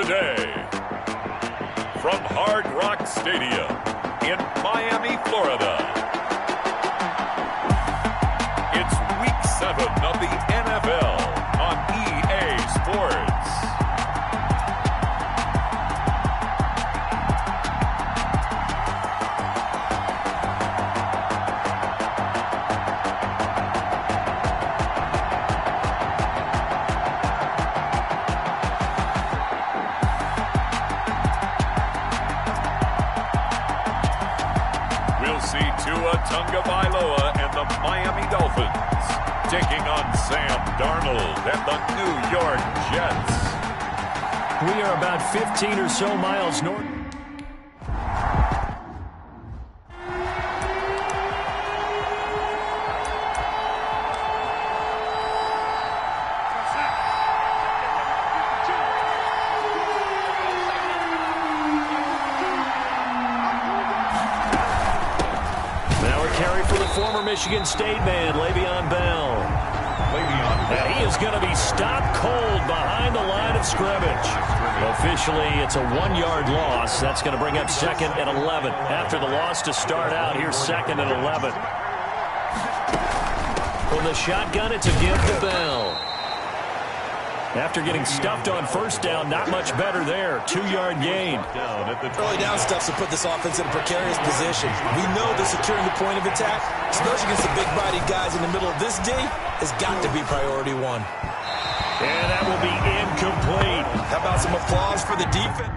today. From Hard Rock Stadium in Miami, Florida. It's Week 7 of the NFL on EA Sports. and the Miami Dolphins taking on Sam Darnold and the New York Jets. We are about 15 or so miles north. Michigan State man, Le'Veon Bell. And he is going to be stopped cold behind the line of scrimmage. Officially, it's a 1-yard loss. That's going to bring up 2nd and 11. After the loss to start out, here's 2nd and 11. From the shotgun, it's a give to Bell. After getting stuffed on first down, not much better there. 2-yard gain. Early down stuff to put this offense in a precarious position. We know that securing the point of attack, especially against the big-bodied guys in the middle of this D, has got to be priority one. And that will be incomplete. How about some applause for the defense?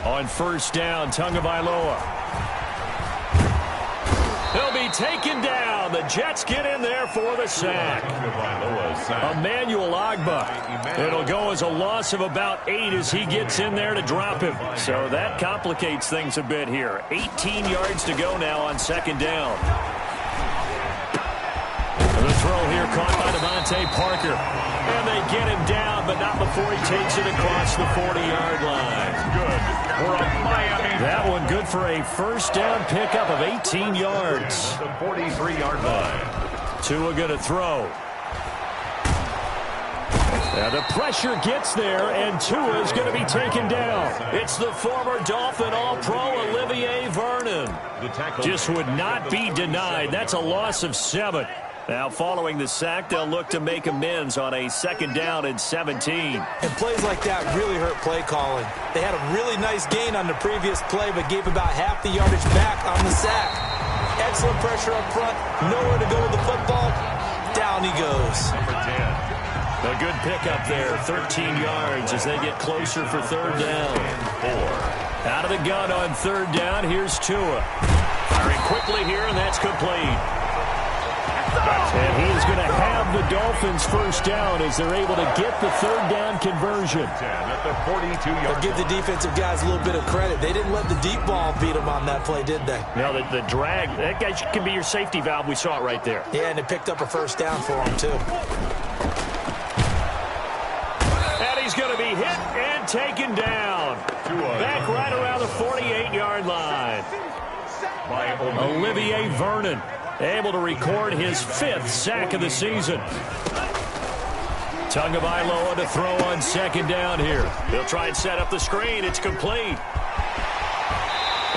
On first down, Tagovailoa. He'll be taken down. The Jets get in there for the sack. Emmanuel Ogbah. It'll go as a loss of about 8 as he gets in there to drop him. So that complicates things a bit here. 18 yards to go now on 2nd down. The throw here caught by Devontae Parker. And they get him down, but not before he takes it across the 40-yard line. Good for a Miami. That one good for a first down pickup of 18 yards. The 43-yard line. Tua going to throw. Now the pressure gets there, and Tua is going to be taken down. It's the former Dolphin All-Pro Olivier Vernon. Just would not be denied. That's a loss of 7. Now, following the sack, they'll look to make amends on a 2nd down and 17. And plays like that really hurt play calling. They had a really nice gain on the previous play, but gave about half the yardage back on the sack. Excellent pressure up front. Nowhere to go with the football. Down he goes. Number 10. A good pickup there, 13 yards as they get closer for 3rd down. 4. Out of the gun on 3rd down, here's Tua. Firing quickly here, and that's complete. And he is going to have the Dolphins first down as they're able to get the 3rd down conversion. At the 42-yard. But give the defensive guys a little bit of credit. They didn't let the deep ball beat them on that play, did they? No, the drag, that guy can be your safety valve. We saw it right there. Yeah, and it picked up a first down for him, too. And he's going to be hit and taken down. Back right around the 48-yard line. Olivier Vernon able to record his 5th sack of the season. Tagovailoa to throw on 2nd down here. He'll try and set up the screen. It's complete.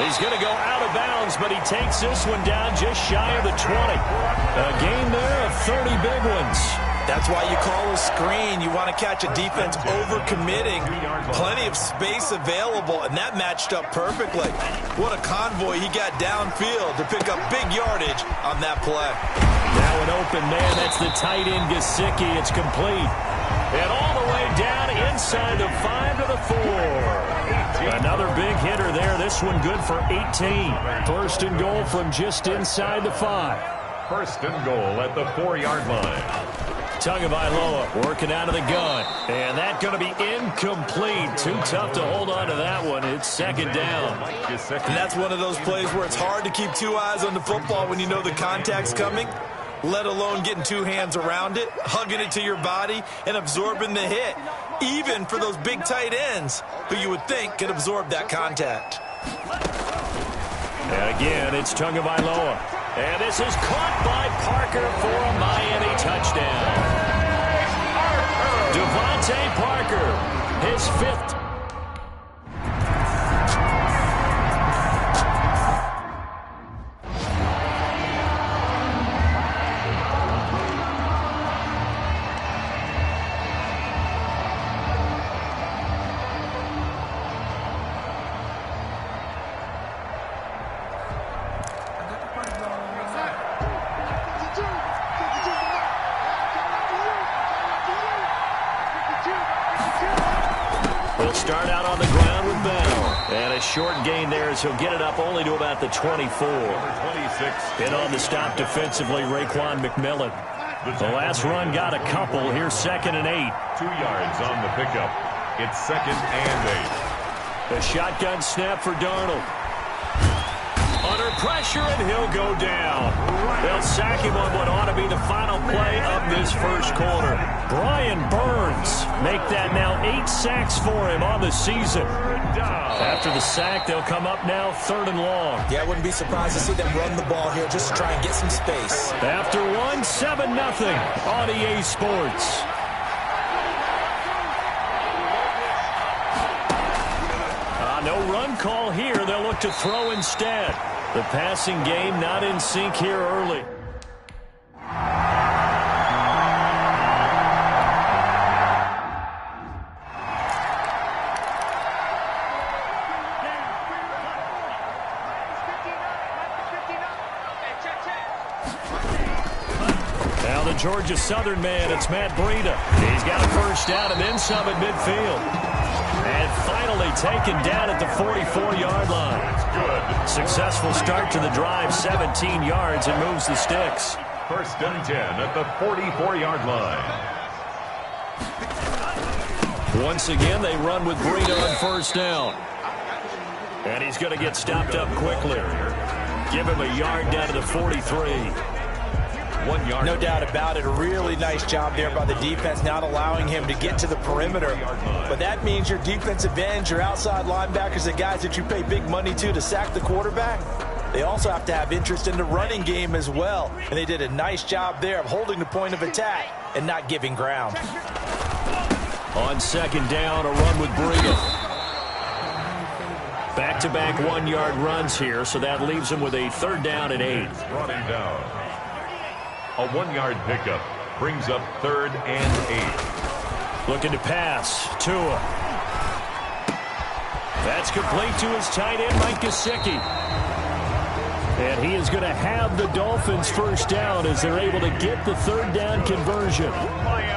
He's going to go out of bounds, but he takes this one down just shy of the 20. A gain there of 30 big ones. That's why you call a screen. You want to catch a defense over-committing. Plenty of space available, and that matched up perfectly. What a convoy he got downfield to pick up big yardage on that play. Now an open man. That's the tight end, Gesicki. It's complete. And all the way down inside the 5 to the 4. Another big hitter there. This one good for 18. 1st and goal from just inside the 5. 1st and goal at the 4-yard line. Tagovailoa working out of the gun. And that's going to be incomplete. Too tough to hold on to that one. It's 2nd down. And that's one of those plays where it's hard to keep 2 eyes on the football when you know the contact's coming. let alone getting two hands around it, hugging it to your body, and absorbing the hit, even for those big tight ends who you would think could absorb that contact. And again, it's Tagovailoa. And this is caught by Parker for a Miami touchdown. Devontae Parker, his fifth. He'll start out on the ground with Bell. And a short gain there as he'll get it up only to about the 24. 26. In on the stop defensively, Raekwon McMillan. The last run got a couple. Here's 2nd and 8. 2 yards on the pickup. It's 2nd and 8. The shotgun snap for Darnold. Under pressure, and he'll go down. They'll sack him on what ought to be the final play of this first quarter. Brian Burns make that now 8 sacks for him on the season. After the sack, they'll come up now 3rd and long. Yeah, I wouldn't be surprised to see them run the ball here just to try and get some space. After 7-0 on EA Sports. No run call here. They'll look to throw instead. The passing game not in sync here early. Now the Georgia Southern man, it's Matt Breida. He's got a first down and then some at midfield. And finally taken down at the 44-yard line. Good. Successful start to the drive, 17 yards, and moves the sticks. 1st and 10 at the 44-yard line. Once again, they run with Breida on first down. And he's going to get stopped up quickly. Give him a yard down to the 43. 1 yard. No doubt about it. A really nice job there by the defense, not allowing him to get to the perimeter. But that means your defensive ends, your outside linebackers, the guys that you pay big money to sack the quarterback, they also have to have interest in the running game as well. And they did a nice job there of holding the point of attack and not giving ground. On 2nd down, a run with Breida. Back-to-back 1-yard runs here, so that leaves him with a 3rd down and 8. Brought him down. A 1-yard pickup brings up 3rd and 8. Looking to pass. Tua. That's complete to his tight end, Mike Gesicki. And he is going to have the Dolphins first down as they're able to get the 3rd down conversion.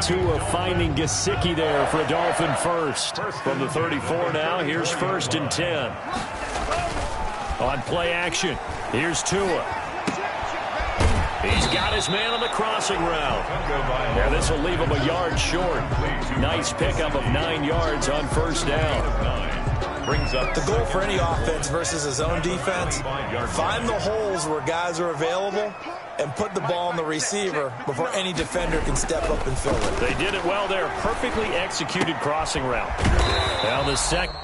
Tua finding Gesicki there for a Dolphin first. From the 34 now, here's 1st and 10. On play action, here's Tua. He's got his man on the crossing route. Now this will leave him a yard short. Nice pickup of 9 yards on first down. Brings up the goal for any offense versus his own defense. Find the holes where guys are available and put the ball on the receiver before any defender can step up and fill it. They did it well there. Perfectly executed crossing route. Now the second.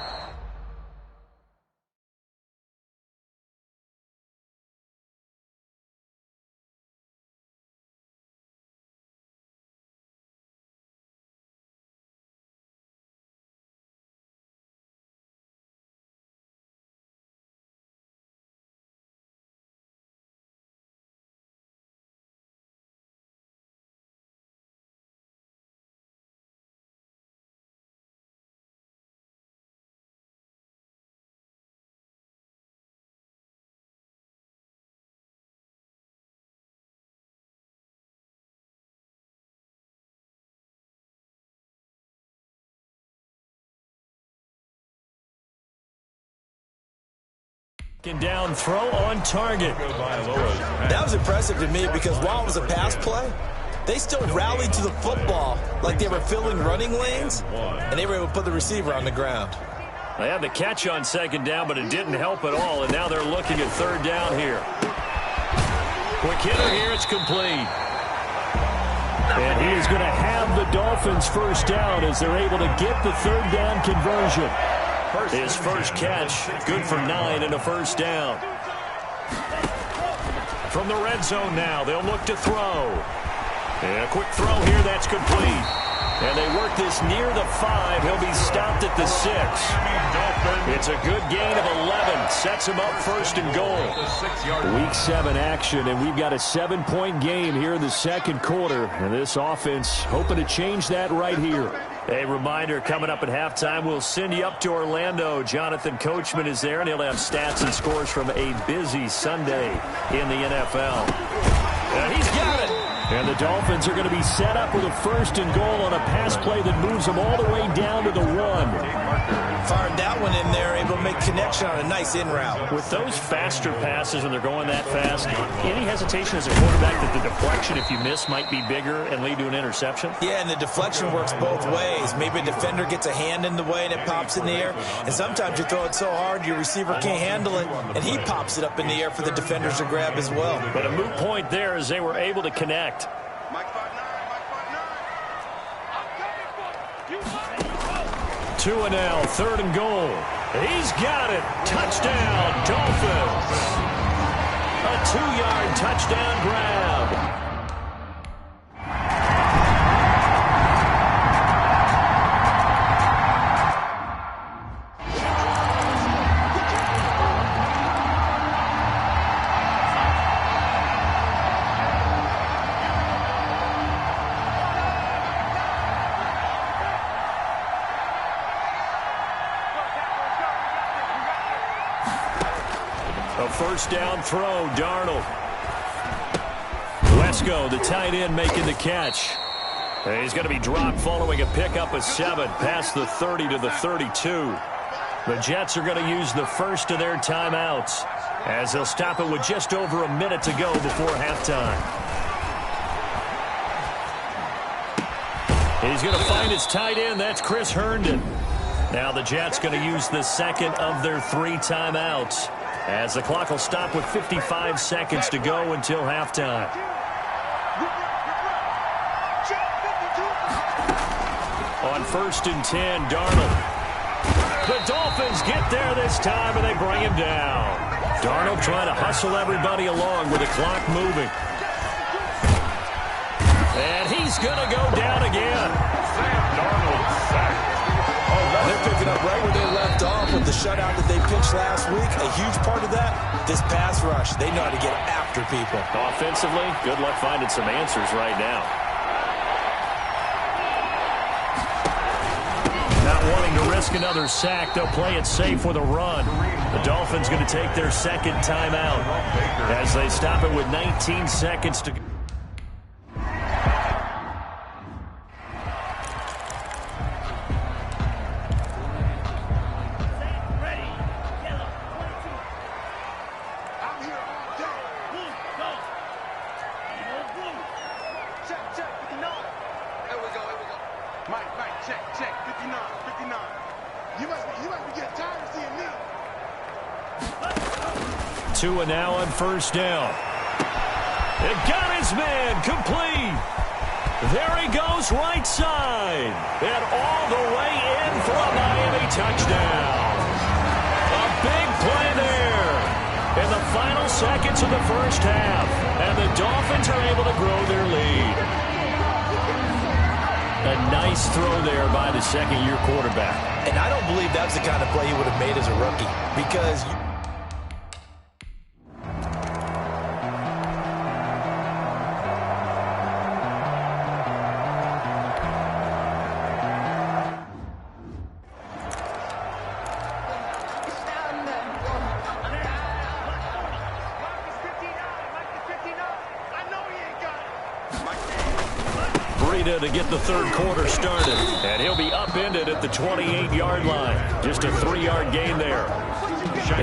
Down throw on target. That was impressive to me because while it was a pass play, they still rallied to the football like they were filling running lanes, and they were able to put the receiver on the ground. They had the catch on 2nd down, but it didn't help at all, and now they're looking at 3rd down here. Quick hitter here, it's complete. And he is going to have the Dolphins first down as they're able to get the third down conversion. His first catch, good for 9 and a first down. From the red zone now, they'll look to throw. And a quick throw here, that's complete. And they work this near the 5. He'll be stopped at the 6. It's a good gain of 11. Sets him up first and goal. Week 7 action, and we've got a 7-point game here in the second quarter. And this offense hoping to change that right here. A reminder, coming up at halftime, we'll send you up to Orlando. Jonathan Coachman is there, and he'll have stats and scores from a busy Sunday in the NFL. He's got it. And the Dolphins are going to be set up with a first and goal on a pass play that moves them all the way down to the 1. Fired that one in there, able to make connection on a nice in route. With those faster passes when they're going that fast, any hesitation as a quarterback that the deflection, if you miss, might be bigger and lead to an interception? Yeah, and the deflection works both ways. Maybe a defender gets a hand in the way and it pops in the air. And sometimes you throw it so hard your receiver can't handle it, and he pops it up in the air for the defenders to grab as well. But a moot point there as they were able to connect. Tua now, third and goal. He's got it. Touchdown, Dolphins. A 2-yard touchdown grab. First down throw, Darnold. Wesco, the tight end, making the catch. And he's going to be dropped following a pickup of 7 past the 30 to the 32. The Jets are going to use the first of their timeouts as they'll stop it with just over a minute to go before halftime. He's going to find his tight end. That's Chris Herndon. Now the Jets going to use the second of their 3 timeouts, as the clock will stop with 55 seconds to go until halftime. On 1st and 10, Darnold. The Dolphins get there this time, and they bring him down. Darnold trying to hustle everybody along with the clock moving. And he's going to go down again. Sam Darnold sacked. They're picking up right where they left off with the shutout that they pitched last week. A huge part of that, this pass rush. They know how to get after people. Offensively, good luck finding some answers right now. Not wanting to risk another sack, they'll play it safe with a run. The Dolphins going to take their second timeout as they stop it with 19 seconds to go. Tua now on first down. It got his man complete. There he goes right side. And all the way in for a Miami touchdown. A big play there in the final seconds of the first half. And the Dolphins are able to grow their lead. A nice throw there by the second-year quarterback. And I don't believe that's the kind of play he would have made as a rookie, because to get the third quarter started, and he'll be upended at the 28-yard line. Just a 3-yard gain there.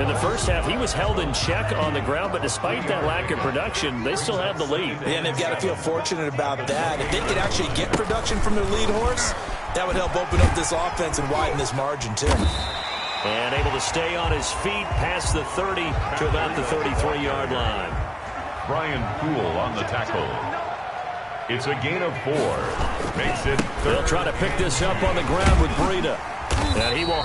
In the first half, he was held in check on the ground, but despite that lack of production, they still have the lead. Yeah, and they've got to feel fortunate about that. If they could actually get production from their lead horse, that would help open up this offense and widen this margin, too. And able to stay on his feet past the 30 to about the 33-yard line. Brian Poole on the tackle. It's a gain of 4. Makes it third. They'll try to pick this up on the ground with Breida. And he will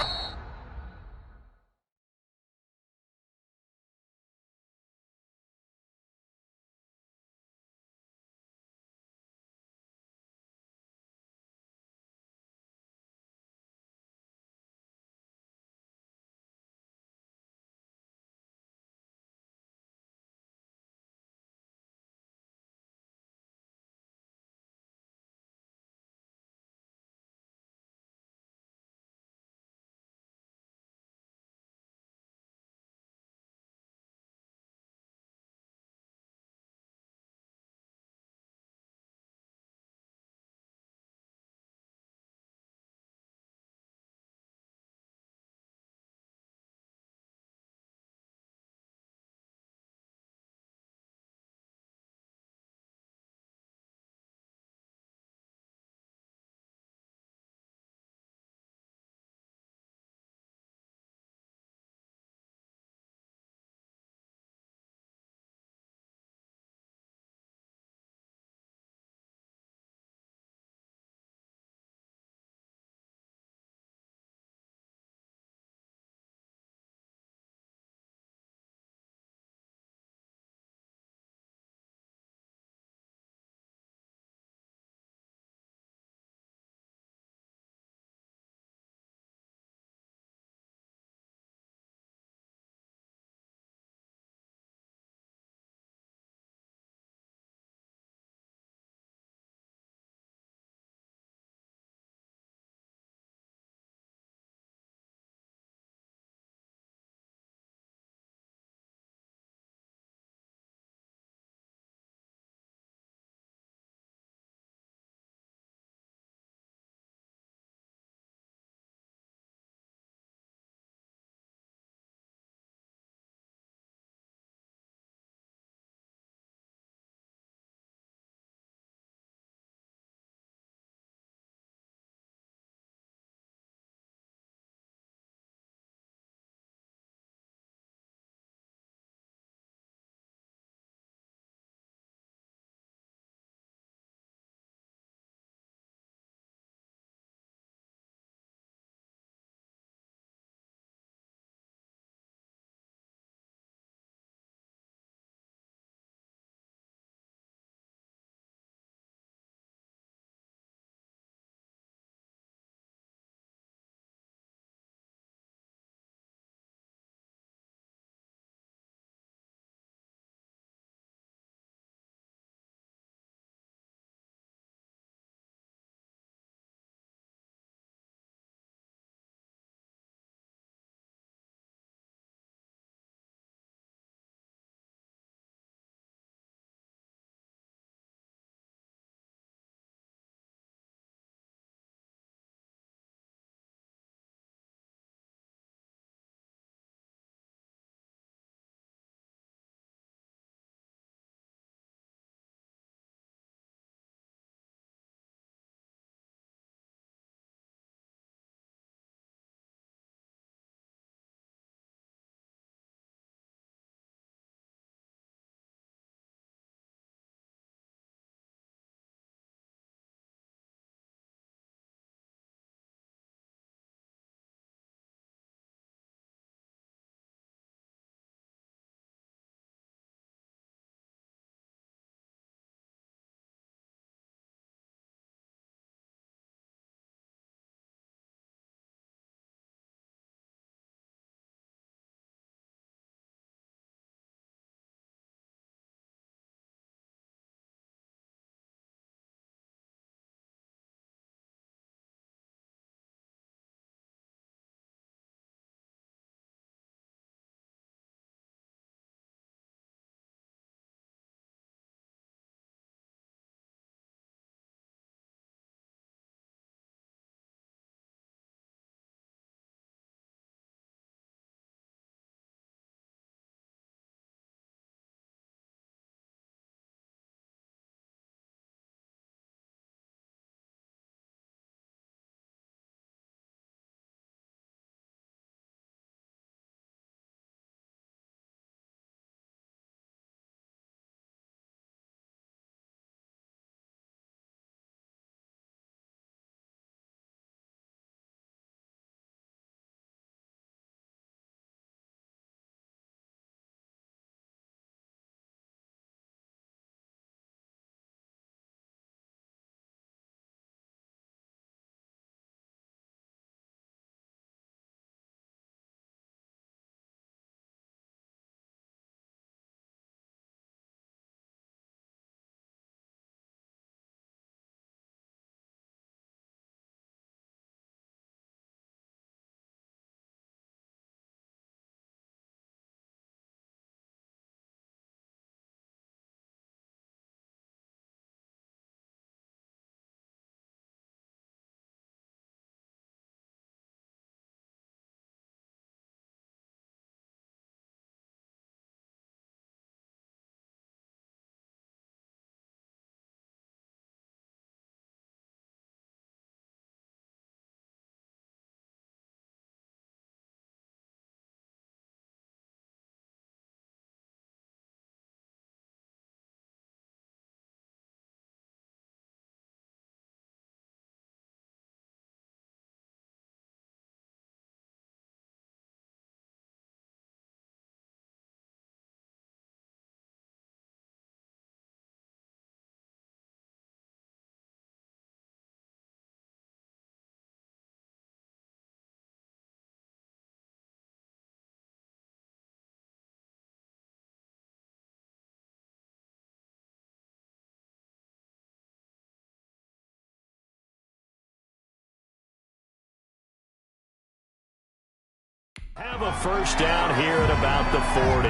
Have a first down here at about the 40.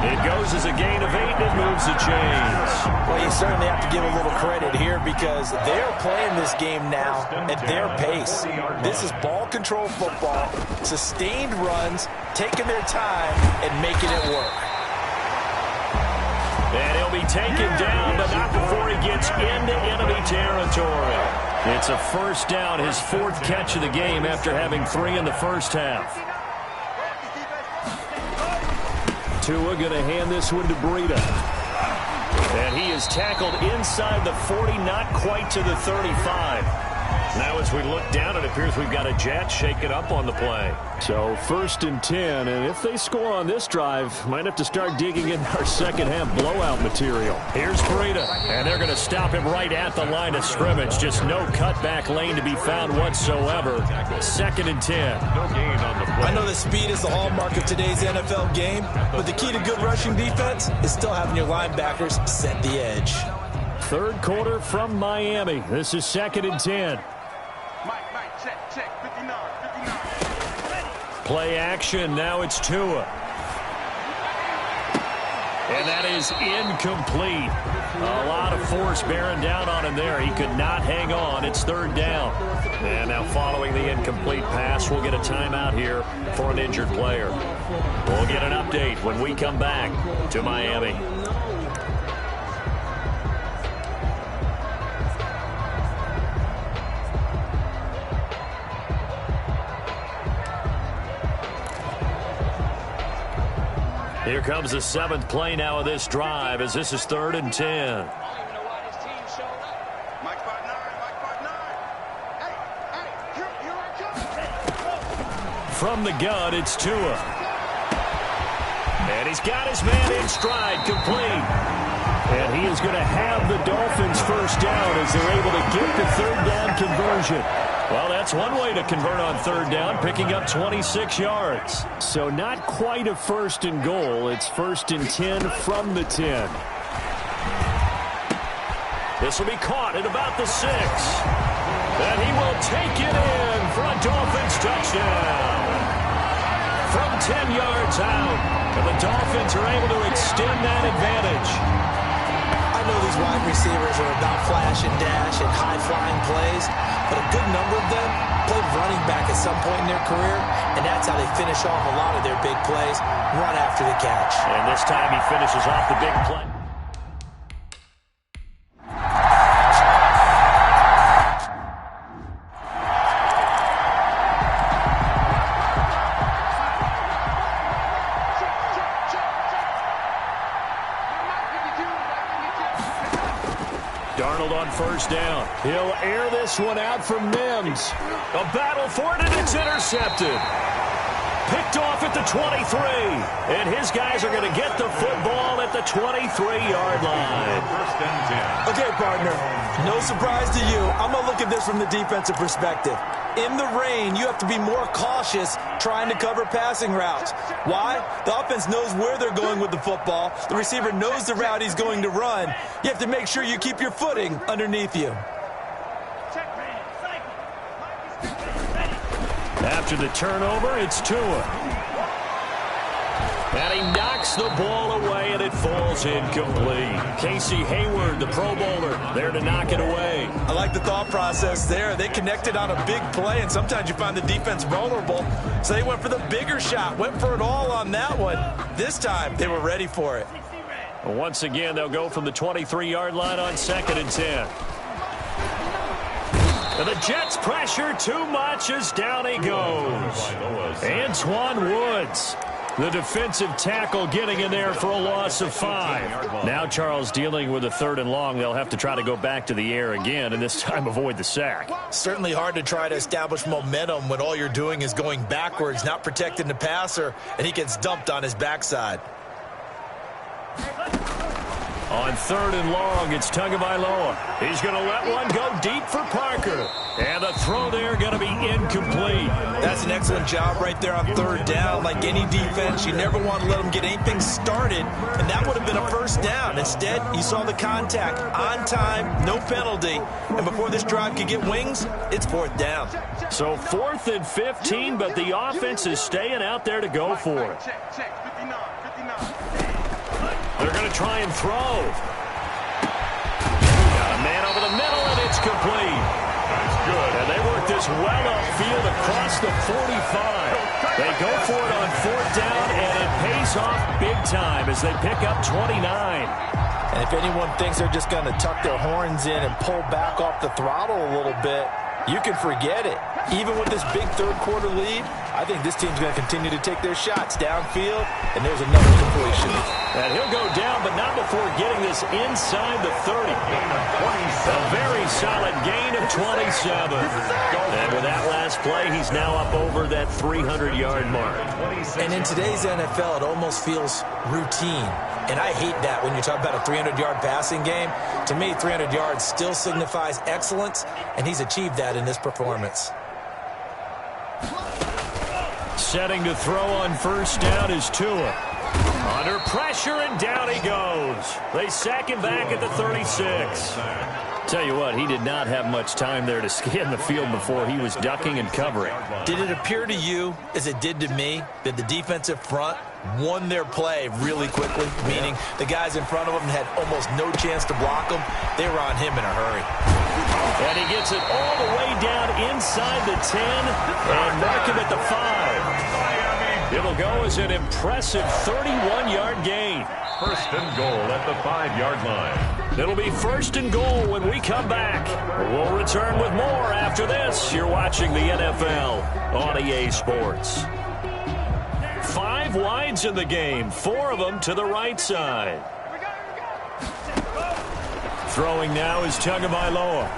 It goes as a gain of 8, and it moves the chains. Well, you certainly have to give a little credit here because they're playing this game now at their pace. This is ball control football, sustained runs, taking their time, and making it work. And he'll be taken down, but not before he gets into enemy territory. It's a first down, his 4th catch of the game after having 3 in the first half. Tua going to hand this one to Breida. And he is tackled inside the 40, not quite to the 35. Now as we look down, it appears we've got a Jet shake it up on the play. So 1st and 10, and if they score on this drive, might have to start digging in our second half blowout material. Here's Breida, and they're going to stop him right at the line of scrimmage. Just no cutback lane to be found whatsoever. 2nd and 10. No gain on the play. I know that speed is the hallmark of today's NFL game, but the key to good rushing defense is still having your linebackers set the edge. 3rd quarter from Miami. This is 2nd and 10. Check, 59. Play action, now it's Tua. And that is incomplete. A lot of force bearing down on him there. He could not hang on. It's 3rd down. And now following the incomplete pass, we'll get a timeout here for an injured player. We'll get an update when we come back to Miami. Here comes the 7th play now of this drive as this is 3rd and 10. From the gun, it's Tua. And he's got his man in stride, complete. And he is going to have the Dolphins first down as they're able to get the 3rd down conversion. Well, that's one way to convert on 3rd down, picking up 26 yards. So not quite a 1st and goal. It's 1st and 10 from the 10. This will be caught at about the 6. And he will take it in for a Dolphins touchdown. From 10 yards out, and the Dolphins are able to extend that advantage. I know these wide receivers are about flash and dash and high-flying plays, but a good number of them played running back at some point in their career, and that's how they finish off a lot of their big plays, run after the catch. And this time he finishes off the big play. Darnold on first down. He'll air this one out from Mims. A battle for it, and it's intercepted. Picked off at the 23. And his guys are going to get the football at the 23-yard line. 1st and 10. Okay, partner, no surprise to you. I'm going to look at this from the defensive perspective. In the rain, you have to be more cautious trying to cover passing routes. Why? The offense knows where they're going with the football. The receiver knows the route he's going to run. You have to make sure you keep your footing underneath you. After the turnover, it's Tua. And he knocks the ball away, and it falls incomplete. Casey Hayward, the Pro Bowler, there to knock it away. I like the thought process there. They connected on a big play, and sometimes you find the defense vulnerable. So they went for the bigger shot, went for it all on that one. This time, they were ready for it. Once again, they'll go from the 23-yard line on 2nd and 10. And the Jets pressure too much as down he goes. Antoine Woods, the defensive tackle, getting in there for a loss of 5. Now Charles dealing with a 3rd and long. They'll have to try to go back to the air again, and this time avoid the sack. Certainly hard to try to establish momentum when all you're doing is going backwards, not protecting the passer, and he gets dumped on his backside. On 3rd and long, it's Tagovailoa. He's going to let one go deep for Parker. And the throw there going to be incomplete. That's an excellent job right there on 3rd down. Like any defense, you never want to let them get anything started, and that would have been a 1st down. Instead, you saw the contact on time, no penalty, and before this drive could get wings, it's 4th down. So 4th and 15, but the offense is staying out there to go for it. Check, 59. They're going to try and throw. Got a man over the middle, and it's complete. That's good. And they work this well upfield across the 45. They go for it on 4th down, and it pays off big time as they pick up 29. And if anyone thinks they're just going to tuck their horns in and pull back off the throttle a little bit, you can forget it. Even with this big 3rd quarter lead, I think this team's going to continue to take their shots downfield, and there's another completion. And he'll go down, but not before getting this inside the 30. A very solid gain of 27. And with that last play, he's now up over that 300-yard mark. And in today's NFL, it almost feels routine. And I hate that when you talk about a 300-yard passing game. To me, 300 yards still signifies excellence, and he's achieved that in this performance. Setting to throw on 1st down is Tua. Under pressure, and down he goes. They sack him back at the 36. Tell you what, he did not have much time there to scan the field before he was ducking and covering. Did it appear to you, as it did to me, that the defensive front won their play really quickly? Meaning the guys in front of him had almost no chance to block him. They were on him in a hurry. And he gets it all the way down inside the 10 and mark him at the 5. It'll go as an impressive 31-yard gain. 1st and goal at the 5-yard line. It'll be 1st and goal when we come back. We'll return with more after this. You're watching the NFL on EA Sports. 5 wides in the game, 4 of them to the right side. Throwing now is Tagovailoa.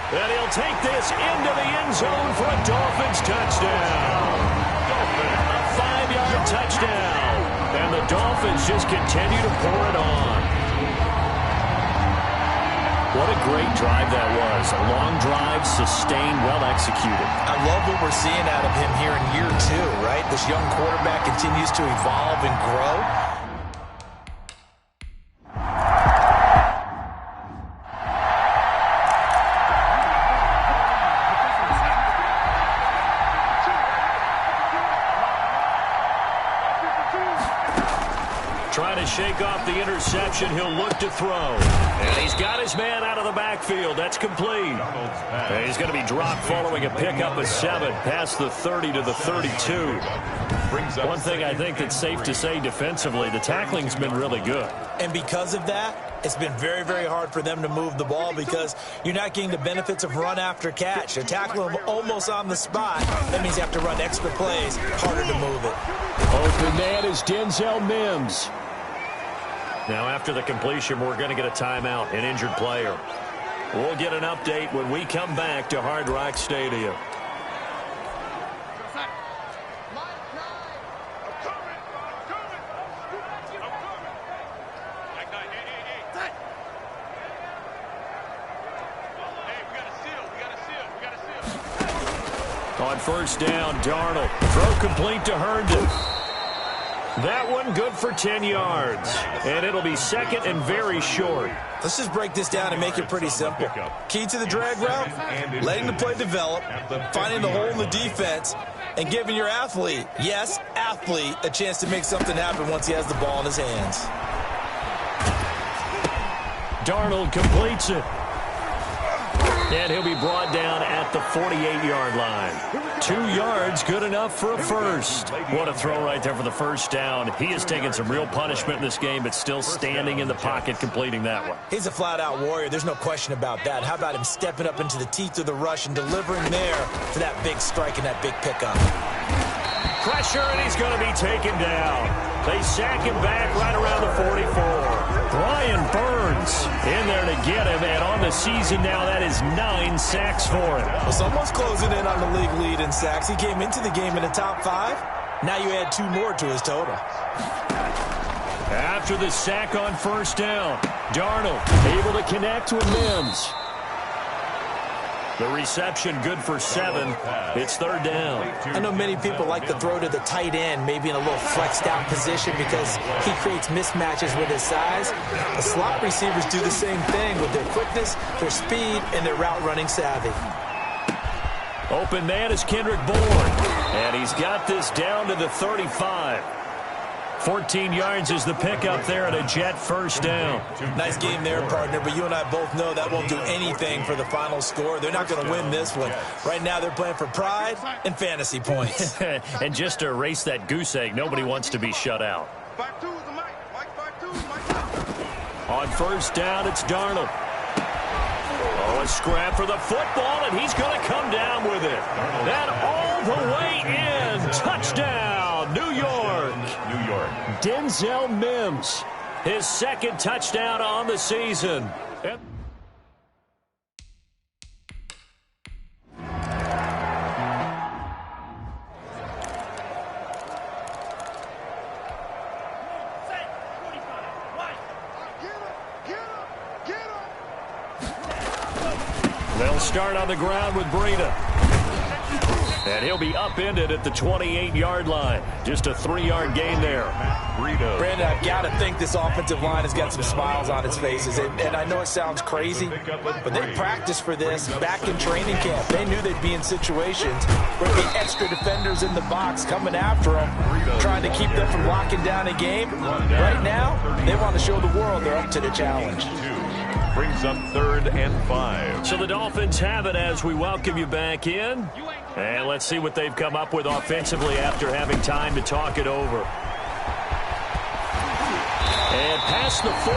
And he'll take this into the end zone for a Dolphins touchdown. A 5-yard touchdown. And the Dolphins just continue to pour it on. What a great drive that was. A long drive, sustained, well executed. I love what we're seeing out of him here in year 2, right? This young quarterback continues to evolve and grow. Trying to shake off the interception. He'll look to throw. And he's got his man out of the backfield. That's complete. And he's going to be dropped following a pickup of 7 past the 30 to the 32. One thing I think that's safe to say defensively, the tackling's been really good. And because of that, it's been very, very hard for them to move the ball because you're not getting the benefits of run after catch. They're tackling them almost on the spot. That means you have to run extra plays, harder to move it. Open man is Denzel Mims. Now, after the completion, we're going to get a timeout, an injured player. We'll get an update when we come back to Hard Rock Stadium. On 1st down, Darnold. Throw complete to Herndon. That one good for 10 yards. And it'll be 2nd and very short. Let's just break this down and make it pretty simple. Key to the drag route, letting the play develop, finding the hole in the defense, and giving your athlete, yes, athlete, a chance to make something happen once he has the ball in his hands. Darnold completes it. And he'll be brought down at the 48-yard line. 2 yards, good enough for a first. What a throw right there for the first down. He has taken some real punishment in this game, but still standing in the pocket, completing that one. He's a flat-out warrior. There's no question about that. How about him stepping up into the teeth of the rush and delivering there for that big strike and that big pickup? Pressure, and he's going to be taken down. They sack him back right around the 44. Brian Burns in there to get him, and on the season now, that is 9 sacks for him. Well, someone's closing in on the league lead in sacks. He came into the game in the top 5. Now you add 2 more to his total. After the sack on first down, Darnold able to connect with Mims. The reception good for 7. It's third down. I know many people like to throw to the tight end, maybe in a little flexed out position because he creates mismatches with his size. The slot receivers do the same thing with their quickness, their speed, and their route running savvy. Open man is Kendrick Bourne, and he's got this down to the 35. 14 yards is the pickup there and a Jet first down. Nice game there, partner, but you and I both know that won't do anything for the final score. They're not going to win this one. Right now they're playing for pride and fantasy points. And just to erase that goose egg, nobody wants to be shut out. On first down, it's Darnold. Oh, a scrap for the football, and he's going to come down with it. And all the way in. Touchdown, New York. Denzel Mims. His second touchdown on the season. They'll start on the ground with Breida. And he'll be upended at the 28-yard line. Just a 3-yard gain there. Brandon, I've got to think this offensive line has got some smiles on its faces. And I know it sounds crazy, but they practiced for this back in training camp. They knew they'd be in situations where there'd be extra defenders in the box coming after them, trying to keep them from locking down a game. Right now, they want to show the world they're up to the challenge. Brings up 3rd and 5. So the Dolphins have it as we welcome you back in. And let's see what they've come up with offensively after having time to talk it over. And past the 40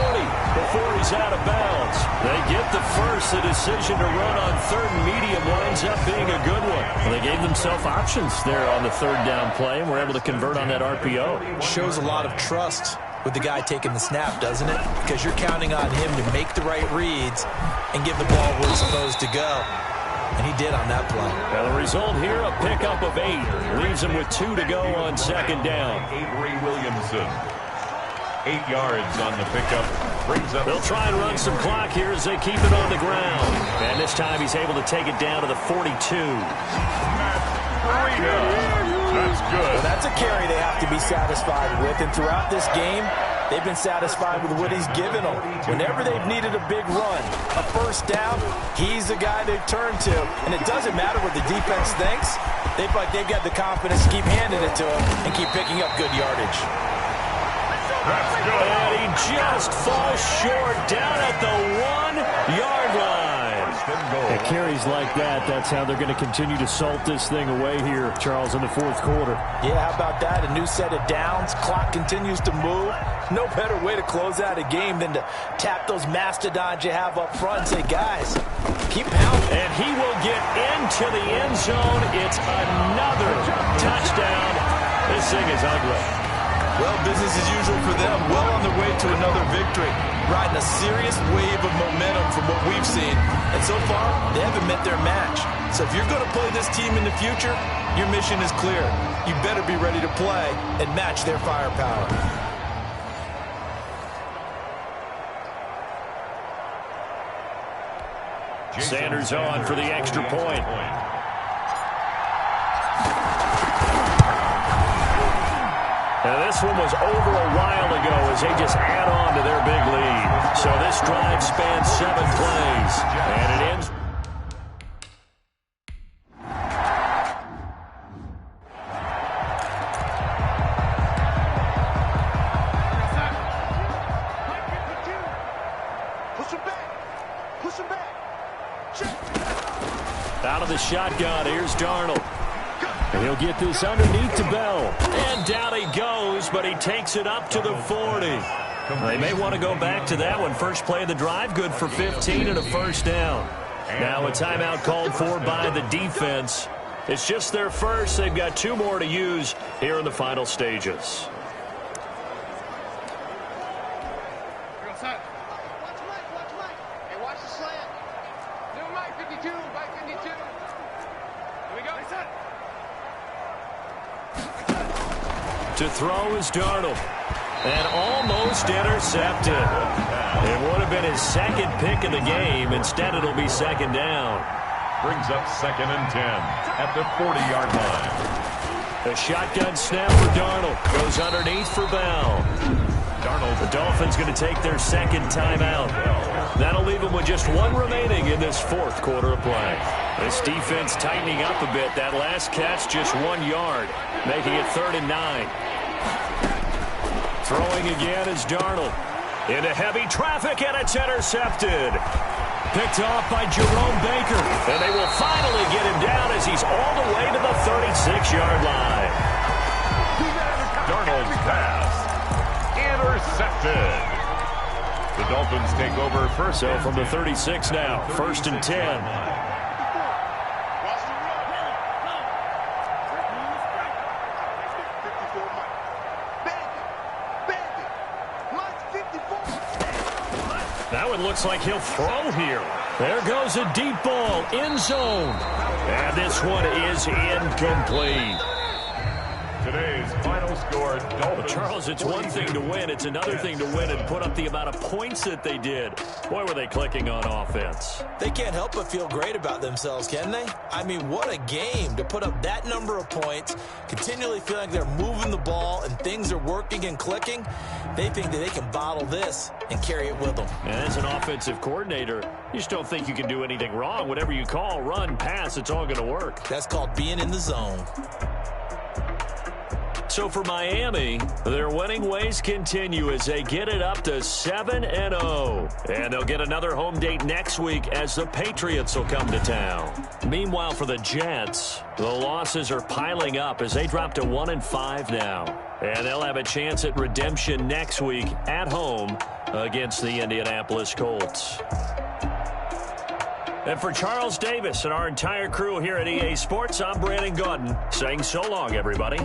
before he's out of bounds. They get the first. The decision to run on 3rd and medium winds up being a good one. Well, they gave themselves options there on the 3rd down play and were able to convert on that RPO. Shows a lot of trust with the guy taking the snap, doesn't it? Because you're counting on him to make the right reads and give the ball where it's supposed to go. And he did on that play. Now the result here, a pickup of 8. Leaves him with 2 to go on 2nd down. Avery Williamson. 8 yards on the pickup. Brings up. They'll try and run some clock here as they keep it on the ground. And this time he's able to take it down to the 42. That's good. Well, that's a carry they have to be satisfied with. And throughout this game, they've been satisfied with what he's given them. Whenever they've needed a big run, a first down, he's the guy they've turned to. And it doesn't matter what the defense thinks. They feel like they've got the confidence to keep handing it to him and keep picking up good yardage. That's good. And he just falls short down at the 1-yard line. At carries like that, that's how they're going to continue to salt this thing away here, Charles, in the 4th quarter. Yeah, how about that? A new set of downs. Clock continues to move. No better way to close out a game than to tap those mastodons you have up front and say, guys, keep pounding. And he will get into the end zone. It's another touchdown. This thing is ugly. Well, business as usual for them. Well on their way to another victory. Riding a serious wave of momentum from what we've seen. And so far, they haven't met their match. So if you're going to play this team in the future, your mission is clear. You better be ready to play and match their firepower. Sanders on for the extra point. Now this one was over a while ago as they just add on to their big lead. So this drive spans 7 plays. And it ends. Push him back. Out of the shotgun, here's Darnold. And he'll get this underneath to Bell. And down he goes, but he takes it up to the 40. They may want to go back to that one. First play of the drive, good for 15 and a first down. Now a timeout called for by the defense. It's just their first. They've got 2 more to use here in the final stages. Watch the slant. New Mike 52, Mike 52. Here we go. To throw is Darnold. And almost intercepted. It would have been his second pick of the game. Instead, it'll be second down. Brings up 2nd and 10 at the 40-yard line. A shotgun snap for Darnold. Goes underneath for Bell. The Dolphins going to take their second timeout. That'll leave them with just one remaining in this fourth quarter of play. This defense tightening up a bit. That last catch just 1 yard, making it 3rd and 9. Throwing again is Darnold. Into heavy traffic, and it's intercepted. Picked off by Jerome Baker. And they will finally get him down as he's all the way to the 36-yard line. Darnold's pass. Intercepted. The Dolphins take over first. So from the 36 now, 1st and 10. That one looks like he'll throw here. There goes a deep ball, end zone. And this one is incomplete. Today's final score, Dolphins. But Charles, it's one thing to win. It's another thing to win and put up the amount of points that they did. Boy, were they clicking on offense. They can't help but feel great about themselves, can they? I mean, what a game to put up that number of points, continually feel like they're moving the ball and things are working and clicking. They think that they can bottle this and carry it with them. And as an offensive coordinator, you just don't think you can do anything wrong. Whatever you call, run, pass, it's all going to work. That's called being in the zone. So for Miami, their winning ways continue as they get it up to 7-0. And they'll get another home date next week as the Patriots will come to town. Meanwhile, for the Jets, the losses are piling up as they drop to 1-5 now. And they'll have a chance at redemption next week at home against the Indianapolis Colts. And for Charles Davis and our entire crew here at EA Sports, I'm Brandon Gaudin saying so long, everybody.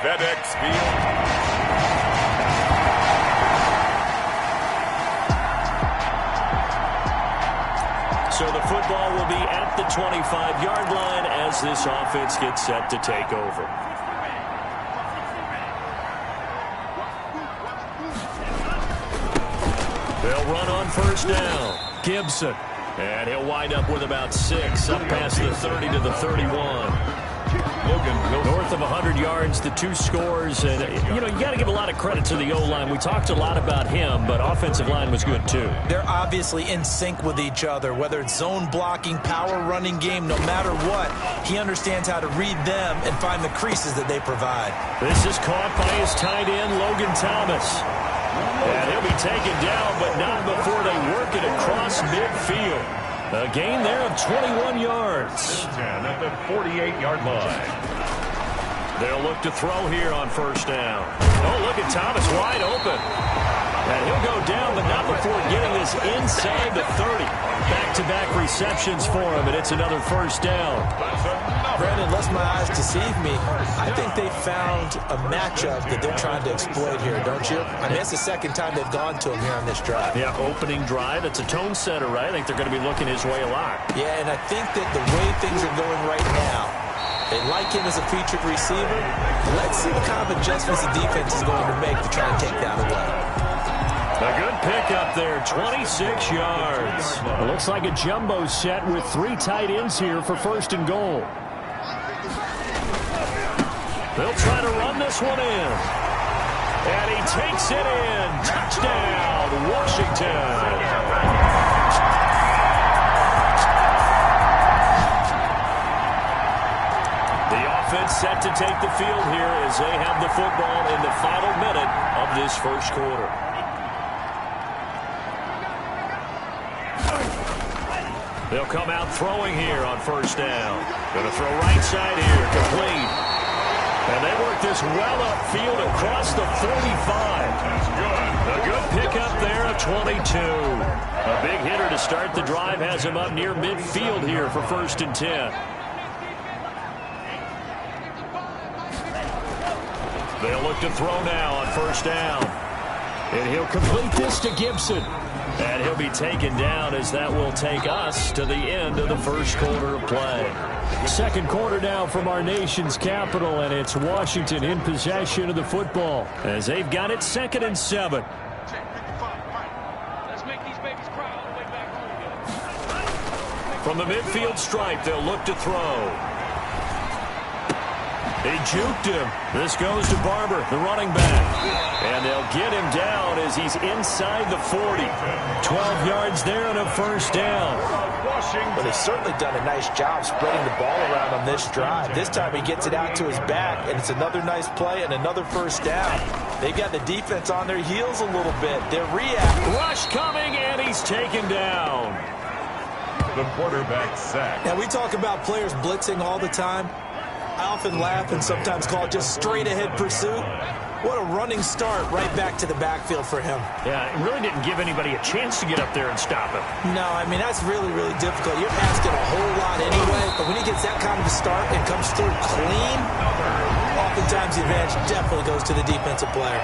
FedEx Field. So the football will be at the 25-yard line as this offense gets set to take over. They'll run on first down. Gibson. And he'll wind up with about 6, up past the 30 to the 31. North of 100 yards, the 2 scores. And, you got to give a lot of credit to the O-line. We talked a lot about him, but offensive line was good, too. They're obviously in sync with each other, whether it's zone blocking, power running game, no matter what. He understands how to read them and find the creases that they provide. This is caught by his tight end, Logan Thomas. And he'll be taken down, but not before they work it across midfield. A gain there of 21 yards. 10 at the 48-yard line. They'll look to throw here on first down. Oh, look at Thomas wide open. And he'll go down, but not before getting this inside the 30. Back-to-back receptions for him, and it's another first down. Brandon, unless my eyes deceive me, I think they found a matchup that they're trying to exploit here, don't you? I mean, it's the second time they've gone to him here on this drive. Yeah, opening drive. It's a tone setter, right? I think they're going to be looking his way a lot. Yeah, and I think that the way things are going right now, they like him as a featured receiver. Let's see what kind of adjustments the defense is going to make to try and take that away. A good pickup there, 26 yards. It looks like a jumbo set with 3 tight ends here for first and goal. They'll try to run this one in. And he takes it in. Touchdown, Washington. Offense set to take the field here as they have the football in the final minute of this first quarter. They'll come out throwing here on first down. Going to throw right side here, complete. And they work this well upfield across the 45. A good pickup there of 22. A big hitter to start the drive has him up near midfield here for first and 10. They'll look to throw now on first down. And he'll complete this to Gibson. And he'll be taken down as that will take us to the end of the first quarter of play. Second quarter now from our nation's capital, and it's Washington in possession of the football as they've got it 2nd and 7. Let's make these babies cry all the way back home. From the midfield stripe, they'll look to throw. They juked him. This goes to Barber, the running back. And they'll get him down as he's inside the 40. 12 yards there and a first down. But they've certainly done a nice job spreading the ball around on this drive. This time he gets it out to his back, and it's another nice play and another first down. They've got the defense on their heels a little bit. They're reacting. Rush coming, and he's taken down. The quarterback sack. Now, we talk about players blitzing all the time. I often laugh and sometimes call it just straight-ahead pursuit. What a running start right back to the backfield for him. Yeah, it really didn't give anybody a chance to get up there and stop him. No, I mean, that's really, really difficult. You're asking a whole lot anyway, but when he gets that kind of a start and comes through clean, oftentimes the advantage definitely goes to the defensive player.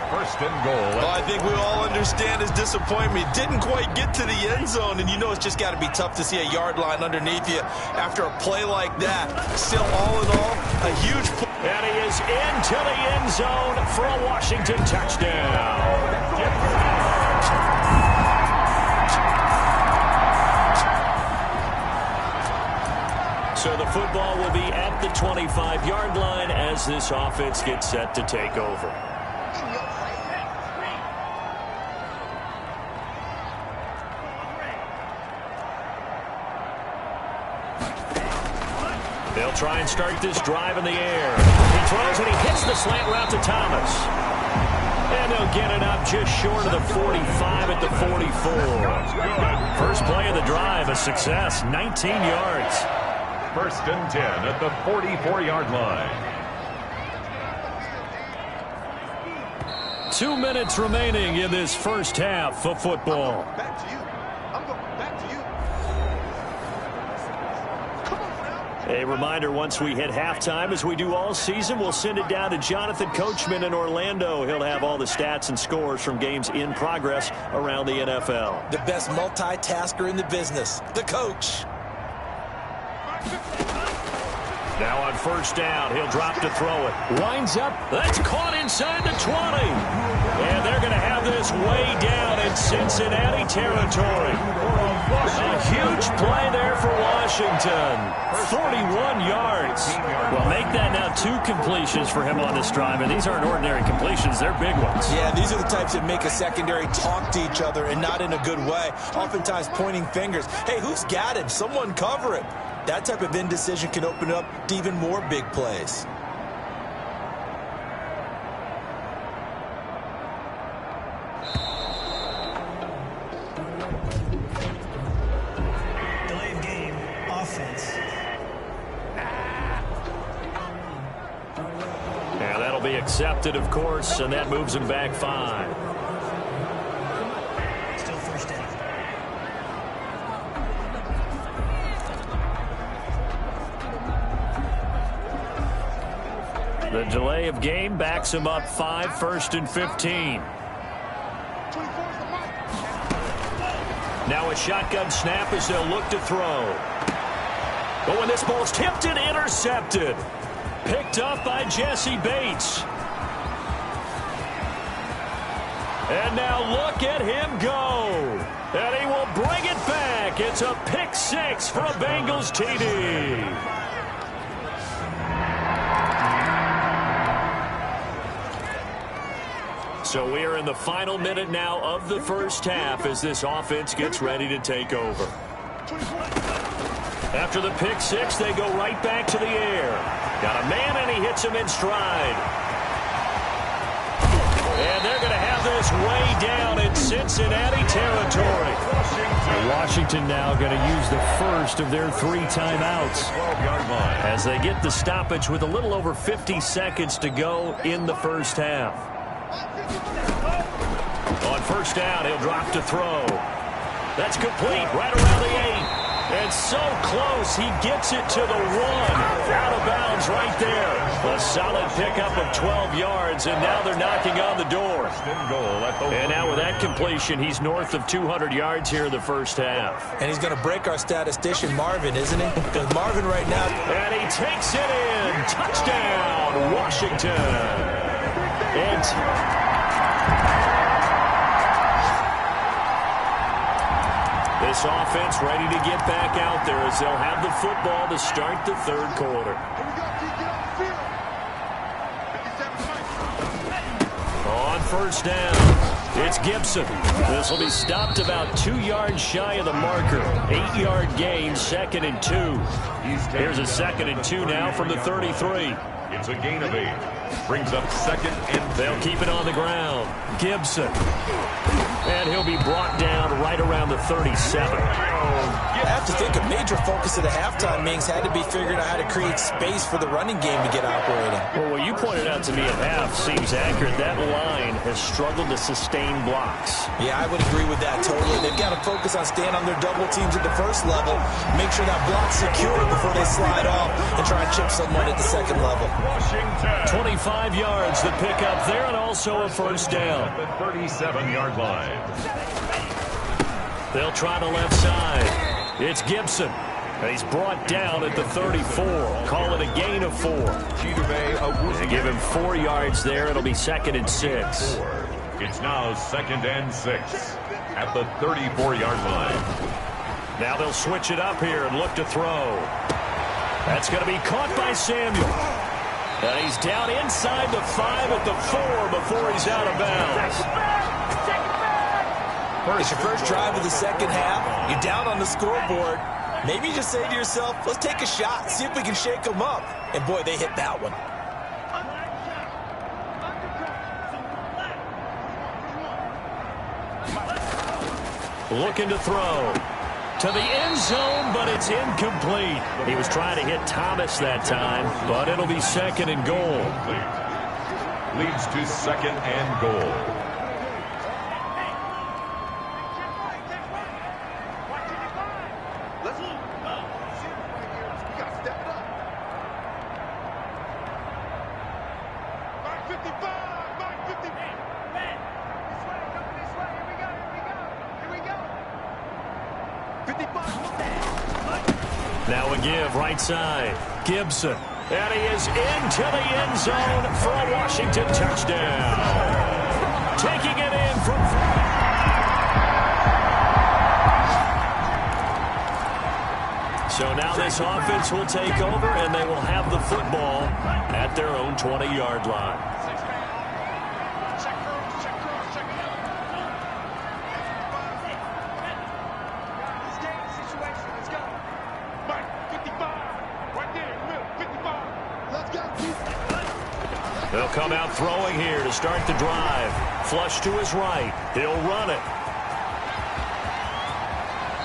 First and goal. Well, I think we all understand his disappointment. Didn't quite get to the end zone, and you know it's just got to be tough to see a yard line underneath you after a play like that. Still, all in all, a huge play. And he is into the end zone for a Washington touchdown. So the football will be at the 25-yard line as this offense gets set to take over. They'll try and start this drive in the air. He throws and he hits the slant route to Thomas. And they'll get it up just short of the 45 at the 44. First play of the drive, a success, 19 yards. First and 10 at the 44-yard line. 2 minutes remaining in this first half of football. Back to you. I'm going back to you. Come on, now. A reminder, once we hit halftime, as we do all season, we'll send it down to Jonathan Coachman in Orlando. He'll have all the stats and scores from games in progress around the NFL. The best multitasker in the business, the coach. Now on first down, he'll drop to throw it. Winds up. That's caught inside the 20. And they're going to have this way down in Cincinnati territory. A huge play there for Washington. 41 yards. Well, make that now 2 completions for him on this drive. And these aren't ordinary completions. They're big ones. Yeah, these are the types that make a secondary talk to each other and not in a good way. Oftentimes pointing fingers. Hey, who's got him? Someone cover it. That type of indecision can open up to even more big plays. Delay of game, offense. Yeah, that'll be accepted, of course, and that moves him back 5. Still first down. The delay of game backs him up 5, 1st and 15. Now a shotgun snap as they'll look to throw. But when this ball's tipped and intercepted. Picked up by Jesse Bates. And now look at him go. And he will bring it back. It's a pick 6 for a Bengals TD. So we are in the final minute now of the first half as this offense gets ready to take over. After the pick 6, they go right back to the air. Got a man, and he hits him in stride. And they're going to have this way down in Cincinnati territory. Washington now going to use the first of their 3 timeouts as they get the stoppage with a little over 50 seconds to go in the first half. On first down, he'll drop to throw. That's complete right around the 8. And so close, he gets it to the 1. Out of bounds right there. A solid pickup of 12 yards, and now they're knocking on the door. And now with that completion, he's north of 200 yards here in the first half. And he's going to break our statistician, Marvin, isn't he? Because Marvin right now... And he takes it in. Touchdown, Washington. And... this offense ready to get back out there as they'll have the football to start the third quarter. On first down, it's Gibson. This will be stopped about 2 yards shy of the marker. 8-yard gain, 2nd and 2. Here's a 2nd and 2 now from the 33. It's a gain of 8. Brings up 2nd and 2. They'll keep it on the ground. Gibson. And he'll be brought down right around the 37. I have to think a major focus of the halftime meetings had to be figuring out how to create space for the running game to get operating. Well, what you pointed out to me at half seems accurate. That line has struggled to sustain blocks. Yeah, I would agree with that totally. They've got to focus on staying on their double teams at the first level, make sure that block's secure before they slide off and try and chip someone at the second level. 25 yards the pickup there, and also a first down. The 37-yard line. They'll try the left side. It's Gibson. And he's brought down at the 34. Call it a gain of 4. They give him 4 yards there. It'll be 2nd and 6. It's now 2nd and 6 at the 34-yard line. Now they'll switch it up here and look to throw. That's going to be caught by Samuel. And he's down inside the 5 at the 4 before he's out of bounds. It's your first drive of the second half. You're down on the scoreboard. Maybe you just say to yourself, let's take a shot, see if we can shake them up. And boy, they hit that one. Looking to throw. To the end zone, but it's incomplete. He was trying to hit Thomas that time, but it'll be 2nd and goal. Leads to 2nd and goal. Now a give right side. Gibson. And he is into the end zone for a Washington touchdown. Taking it in from... So now this offense will take over, and they will have the football at their own 20-yard line. They'll come out throwing here to start the drive. Flush to his right. He'll run it.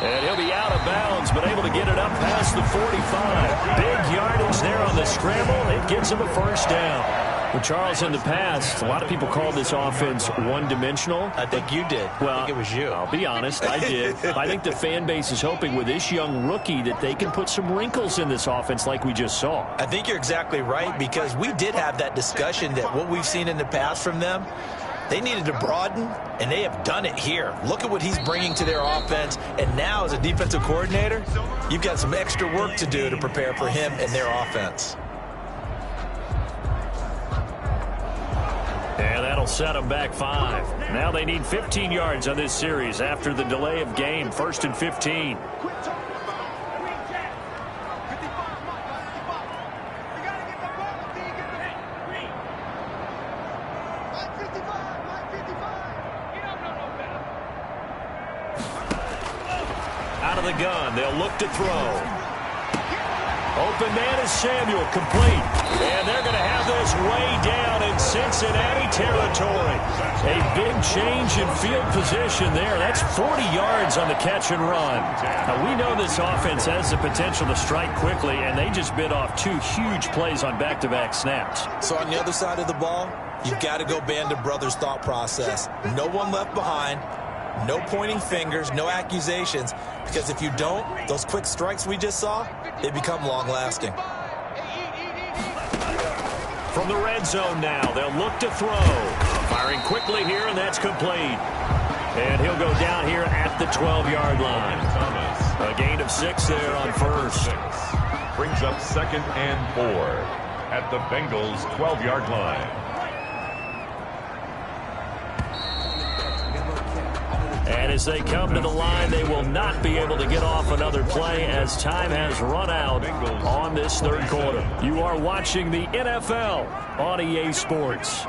And he'll be out of bounds, but able to get it up past the 45. Big yardage there on the scramble. It gets him a first down. Well, Charles, in the past, a lot of people called this offense one-dimensional. I think you did. Well, I think it was you. I'll be honest, I did. I think the fan base is hoping with this young rookie that they can put some wrinkles in this offense like we just saw. I think you're exactly right, because we did have that discussion that what we've seen in the past from them, they needed to broaden, and they have done it here. Look at what he's bringing to their offense, and now as a defensive coordinator, you've got some extra work to do to prepare for him and their offense. And that'll set them back 5. Now they need 15 yards on this series after the delay of game. 1st and 15. Out of the gun, they'll look to throw. Open man is Samuel, complete. And they're going to have this way down in Cincinnati territory. A big change in field position there. That's 40 yards on the catch and run. Now, we know this offense has the potential to strike quickly, and they just bit off 2 huge plays on back-to-back snaps. So on the other side of the ball, you've got to go Band of Brothers thought process. No one left behind. No pointing fingers, no accusations, because if you don't, those quick strikes we just saw, they become long-lasting. From the red zone now, they'll look to throw. Firing quickly here, and that's complete. And he'll go down here at the 12-yard line. A gain of 6 there on first. Brings up 2nd and 4 at the Bengals' 12-yard line. And as they come to the line, they will not be able to get off another play as time has run out on this 3rd quarter. You are watching the NFL on EA Sports.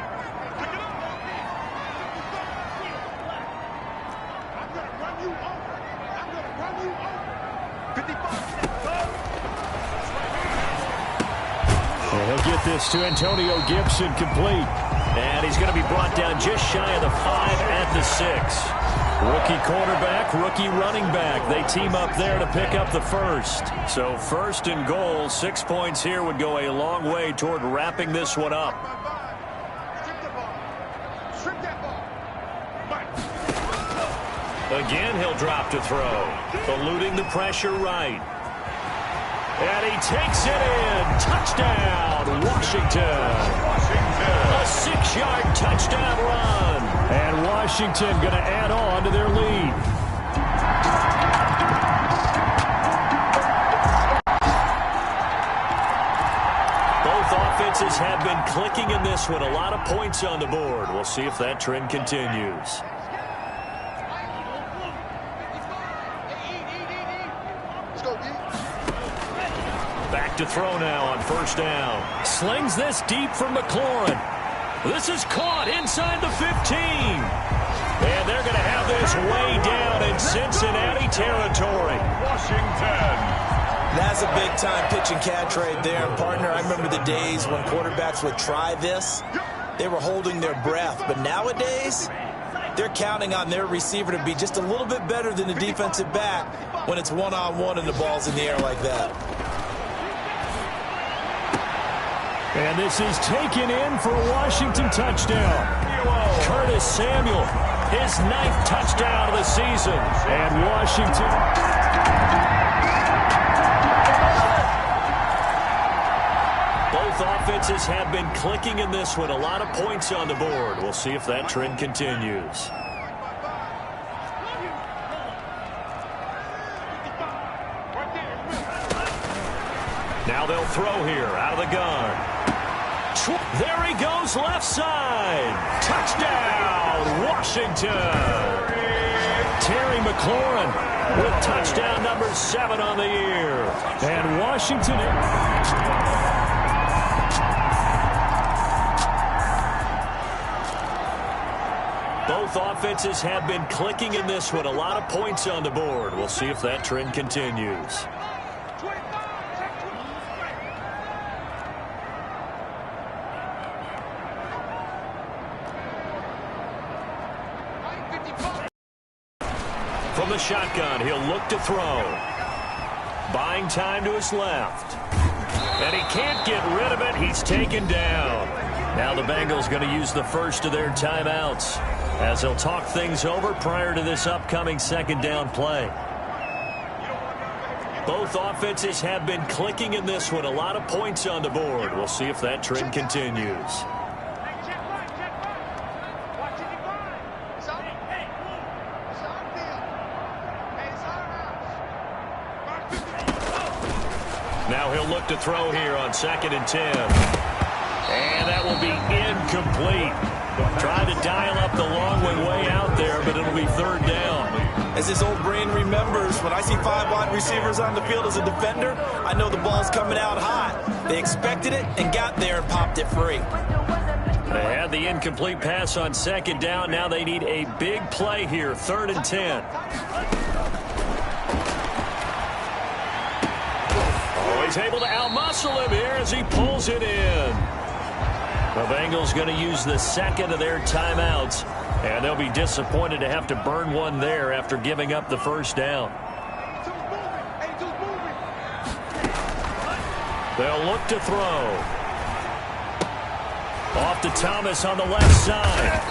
And he'll get this to Antonio Gibson, complete. And he's going to be brought down just shy of the 5 at the 6. Rookie quarterback, rookie running back. They team up there to pick up the first. So 1st and goal, 6 points here would go a long way toward wrapping this one up. Again, he'll drop to throw. Eluding the pressure right. And he takes it in. Touchdown, Washington. A 6-yard touchdown run. And Washington going to add on to their lead. Both offenses have been clicking in this one. A lot of points on the board. We'll see if that trend continues. Back to throw now on 1st down. Slings this deep from McLaurin. This is caught inside the 15. And they're going to have this way down in Cincinnati territory. Washington. That's a big-time pitch and catch right there. And, partner, I remember the days when quarterbacks would try this. They were holding their breath. But nowadays, they're counting on their receiver to be just a little bit better than the defensive back when it's one-on-one and the ball's in the air like that. And this is taken in for a Washington touchdown. Curtis Samuel, his 9th touchdown of the season. And Washington. Both offenses have been clicking in this one. A lot of points on the board. We'll see if that trend continues. Now they'll throw here out of the gun. There he goes, left side. Touchdown, Washington. Terry McLaurin with touchdown number 7 on the year. And Washington... Both offenses have been clicking in this one. A lot of points on the board. We'll see if that trend continues. From the shotgun, he'll look to throw. Buying time to his left. And he can't get rid of it. He's taken down. Now the Bengals going to use the first of their timeouts as they'll talk things over prior to this upcoming second down play. Both offenses have been clicking in this one. A lot of points on the board. We'll see if that trend continues. Now he'll look to throw here on 2nd and 10. And that will be incomplete. Trying to dial up the long way out there, but it'll be 3rd down. As his old brain remembers, when I see 5 wide receivers on the field as a defender, I know the ball's coming out hot. They expected it and got there and popped it free. They had the incomplete pass on 2nd down. Now they need a big play here, 3rd and 10. He's able to outmuscle him here as he pulls it in. The Bengals going to use the second of their timeouts, and they'll be disappointed to have to burn one there after giving up the first down. They'll look to throw. Off to Thomas on the left side.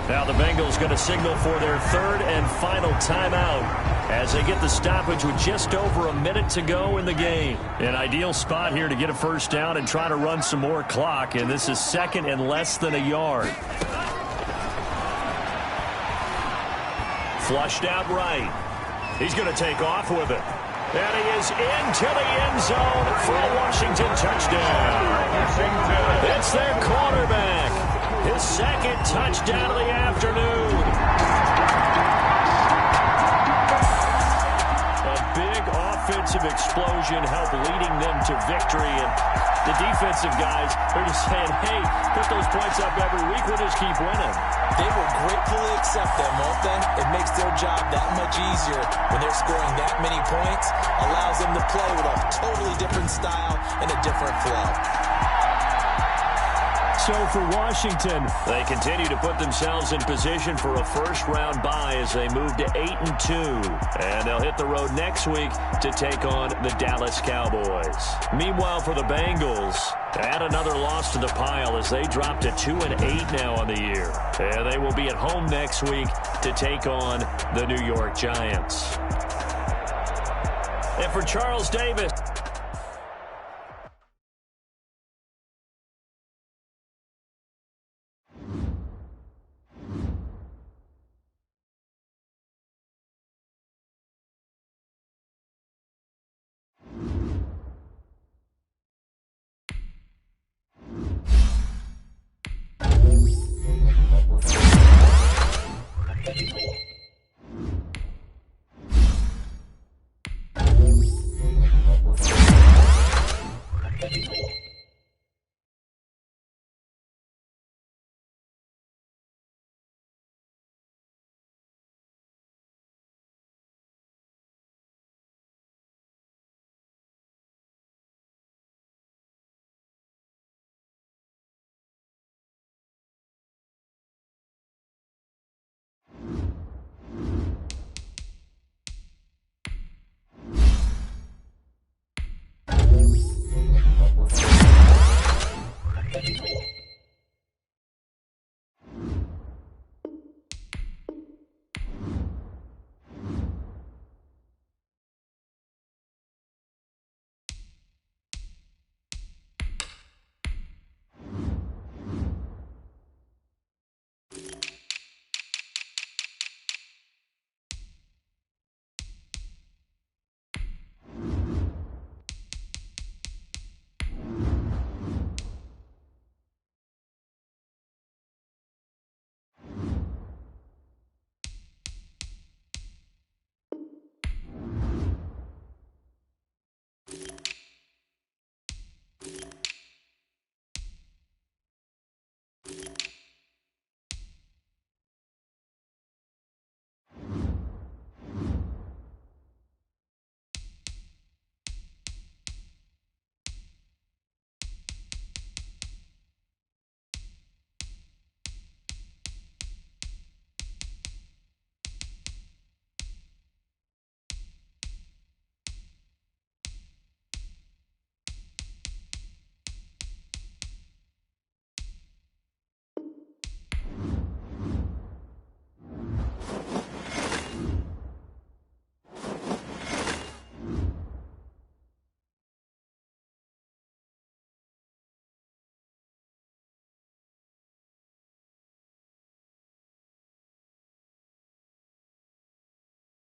Now the Bengals going to signal for their 3rd and final timeout as they get the stoppage with just over a minute to go in the game. An ideal spot here to get a first down and try to run some more clock, and this is 2nd and less than a yard. Flushed out right. He's going to take off with it. And he is into the end zone for a Washington touchdown. It's their quarterback. His 2nd touchdown of the afternoon. Offensive explosion helped leading them to victory, and the defensive guys are just saying, hey, put those points up every week, we'll just keep winning. They will gratefully accept them, won't they? It makes their job that much easier when they're scoring that many points, allows them to play with a totally different style and a different flow. So for Washington, they continue to put themselves in position for a first-round bye as they move to 8-2. And they'll hit the road next week to take on the Dallas Cowboys. Meanwhile, for the Bengals, add another loss to the pile as they drop to 2-8 now on the year. And they will be at home next week to take on the New York Giants. And for Charles Davis...